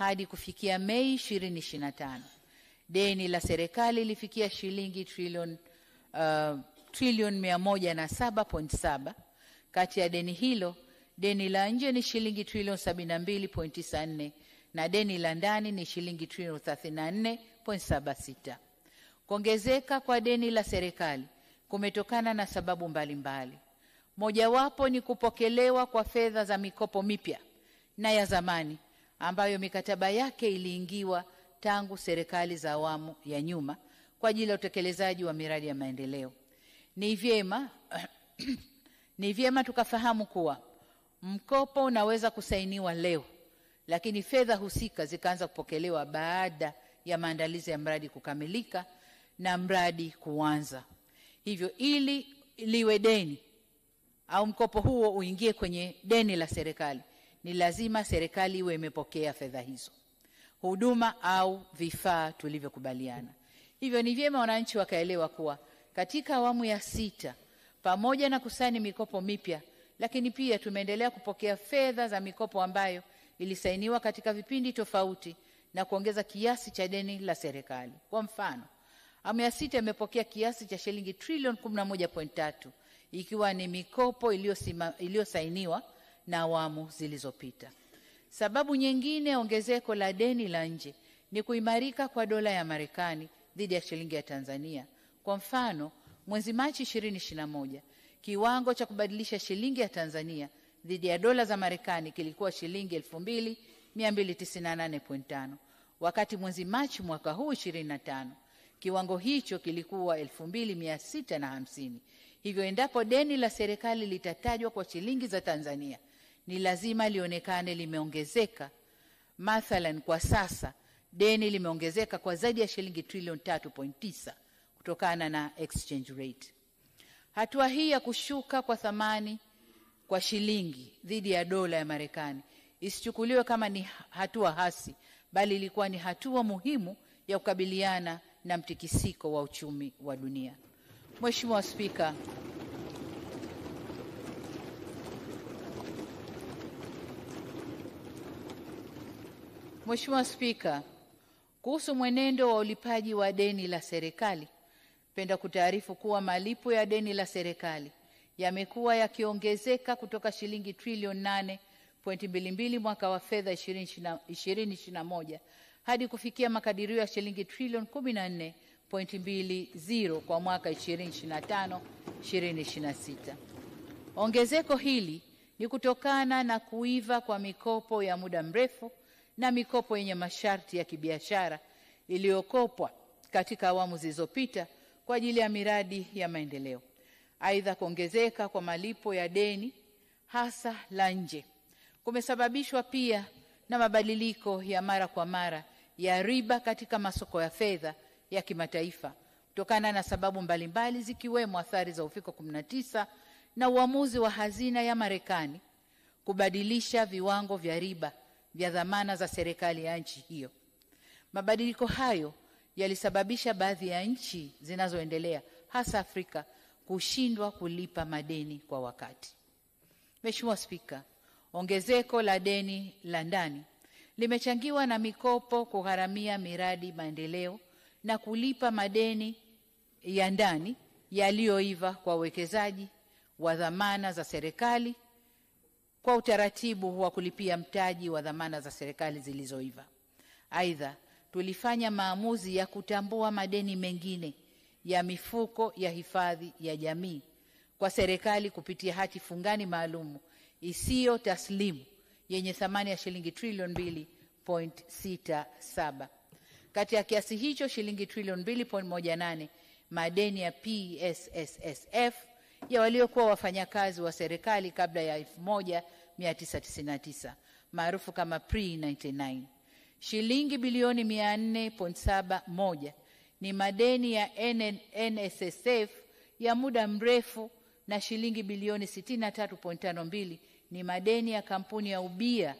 hadi kufikia Mei 2025, deni la serikali lilifikia shilingi trilioni 107.7. Kati ya deni hilo, deni la nje ni shilingi trilioni 72.94 na deni la ndani ni shilingi trilioni 34.76. Kuongezeka kwa deni la serikali kumetokana na sababu mbalimbali. Mojawapo ni kupokelewa kwa fedha za mikopo mipya na ya zamani ambayo mikataba yake iliingiwa tangu serikali za awamu ya nyuma kwa ajili ya utekelezaji wa miradi ya maendeleo. Ni vyema tukafahamu kuwa mkopo unaweza kusainiwa leo, lakini fedha husika zikaanza kupokelewa baada ya maandalizi ya mradi kukamilika na mradi kuanza. Hivyo ili liwe deni au mkopo huo uingie kwenye deni la serikali, ni lazima serikali iwe imepokea fedha hizo, huduma au vifaa tulivyokubaliana. Hivyo ni vyema wananchi wakaelewa kuwa katika awamu ya 6, pamoja na kusaini mikopo mipya, lakini pia tumeendelea kupokea fedha za mikopo ambayo ilisainiwa katika vipindi tofauti na kuongeza kiasi cha deni la serikali. Kwa mfano, awamu ya 6 imepokea kiasi cha shilingi trilioni 11.3 ikiwa ni mikopo iliyosainiwa na awamu zilizopita. Sababu nyingine ongezeko la deni la nje ni kuimarika kwa dola ya Marekani dhidi ya shilingi ya Tanzania. Kwa mfano, mwezi Machi 2021, kiwango cha kubadilisha shilingi ya Tanzania dhidi ya dola za Marekani kilikuwa shilingi 2298.5, wakati mwezi Machi mwaka huu 25 kiwango hicho kilikuwa 2650. Hivyo endapo deni la serikali litatajwa kwa shilingi za Tanzania, ni lazima lionekane limeongezeka. Mathalan, kwa sasa deni limeongezeka kwa zaidi ya shilingi trilioni 3.9 kutokana na exchange rate. Hatua hii ya kushuka kwa thamani kwa shilingi dhidi ya dola ya Marekani isichukuliwe kama ni hatua hasi, bali ilikuwa ni hatua muhimu ya kukabiliana na mtikisiko wa uchumi wa dunia. Mheshimiwa Spika, kuhusu mwenendo wa ulipaji wa deni la serikali, napenda kutaarifu kuwa malipo ya deni la serikali yamekuwa yakiongezeka kutoka shilingi trilioni 8.22 mwaka wa fedha 2021 hadi kufikia makadirio ya shilingi trilioni 14.20 kwa mwaka 2025-2026. Ongezeko hili ni kutokana na kuiva kwa mikopo ya muda mrefu na mikopo yenye masharti ya kibiashara iliyokopwa katika awamu zilizopita kwa ajili ya miradi ya maendeleo. Aidha, kuongezeka kwa malipo ya deni hasa la nje kumesababishwa pia na mabadiliko ya mara kwa mara ya riba katika masoko ya fedha ya kimataifa kutokana na sababu mbalimbali zikiwemo athari za uviko 19 na uamuzi wa hazina ya Marekani kubadilisha viwango vya riba vya dhamana za serikali ya nchi hiyo. Mabadiliko hayo yalisababisha baadhi ya nchi zinazoendelea hasa Afrika kushindwa kulipa madeni kwa wakati. Mheshimiwa Spika, ongezeko la deni la ndani limechangiwa na mikopo kugharamia miradi maendeleo na kulipa madeni ya ndani yaliyoiva kwa uwekezaji wa dhamana za serikali kwa utaratibu wa kulipia mtaji wa dhamana za serikali zilizoiva. Aidha, tulifanya maamuzi ya kutambua madeni mengine ya mifuko ya hifadhi ya jamii kwa serikali kupitia hati fungani maalumu isiyo taslimu yenye thamani ya shilingi trilioni 2.67. Kati ya kiasi hicho, shilingi trilioni 2.18 madeni ya PSSSF ya waliokuwa wafanyakazi wa serikali kabla ya 1999 maarufu kama pre-99. Shilingi bilioni 400.71 ni madeni ya NSSF ya muda mrefu na shilingi bilioni 63.52 ni madeni ya kampuni ya ubia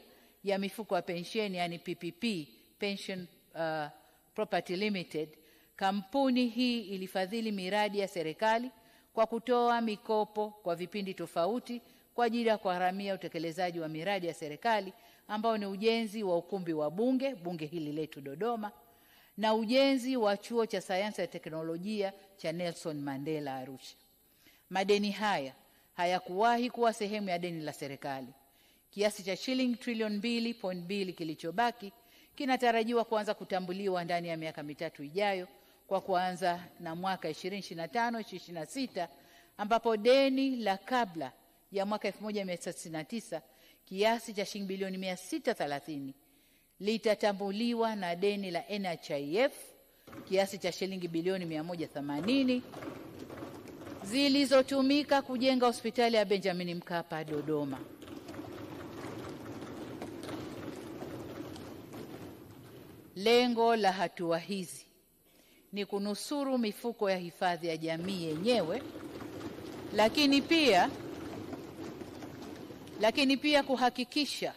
ya mifuko ya pensheni yani PPP, Pension Property Limited. Kampuni hii ilifadhili miradi ya serikali kwa kutoa mikopo kwa vipindi tofauti kwa ajili ya kugharamia utekelezaji wa miradi ya serikali ambao ni ujenzi wa ukumbi wa bunge hili letu Dodoma, na ujenzi wa chuo cha sayansi ya teknolojia cha Nelson Mandela Arusha. Madeni haya hayakuwahi kuwa sehemu ya deni la serikali. Kiasi cha shilingi trilioni 2.2 kilichobaki kinatarajiwa kuanza kutambuliwa ndani ya miaka mitatu ijayo, kwa kuanza na mwaka 2025-2026 ambapo deni la kabla ya mwaka 1999 kiasi cha shilingi bilioni 630 litatambuliwa na deni la NHIF kiasi cha shilingi bilioni 180 zilizotumika kujenga hospitali ya Benjamin Mkapa Dodoma. Lengo la hatua hizi ni kunusuru mifuko ya hifadhi ya jamii yenyewe, lakini pia kuhakikisha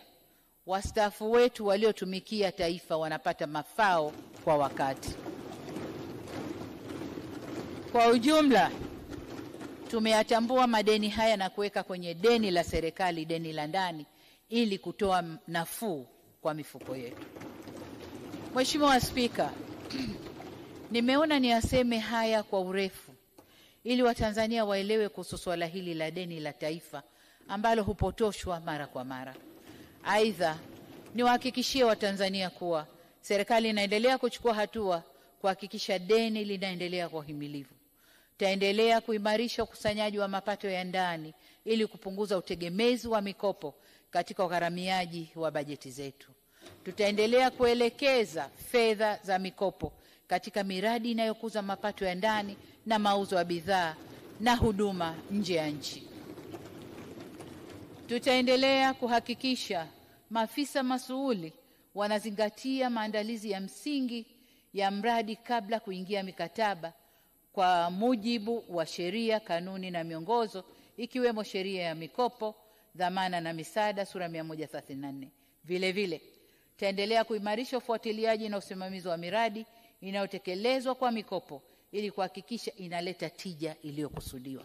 wastaafu wetu waliotumikia taifa wanapata mafao kwa wakati. Kwa ujumla, tumeyatambua madeni haya na kuweka kwenye deni la serikali, deni la ndani, ili kutoa nafuu kwa mifuko yetu. Mheshimiwa Spika, nimeona niyaseme haya kwa urefu ili Watanzania waelewe kuhusu swala hili la deni la taifa ambalo hupotoshwa mara kwa mara. Aidha, niwahakikishie Watanzania kuwa serikali inaendelea kuchukua hatua kuhakikisha deni linaendelea kwa himilivu. Tutaendelea kuimarisha ukusanyaji wa mapato ya ndani ili kupunguza utegemezi wa mikopo katika ugharamiaji wa bajeti zetu. Tutaendelea kuelekeza fedha za mikopo katika miradi inayokuza mapato ya ndani na mauzo ya bidhaa na huduma nje ya nchi. Tutaendelea kuhakikisha maafisa masuuli wanazingatia maandalizi ya msingi ya mradi kabla kuingia mikataba kwa mujibu wa sheria, kanuni na miongozo, ikiwemo sheria ya mikopo, dhamana na misaada sura 134. Vile vile tutaendelea kuimarisha ufuatiliaji na usimamizi wa miradi inayotekelezwa kwa mikopo ili kuhakikisha inaleta tija iliyokusudiwa.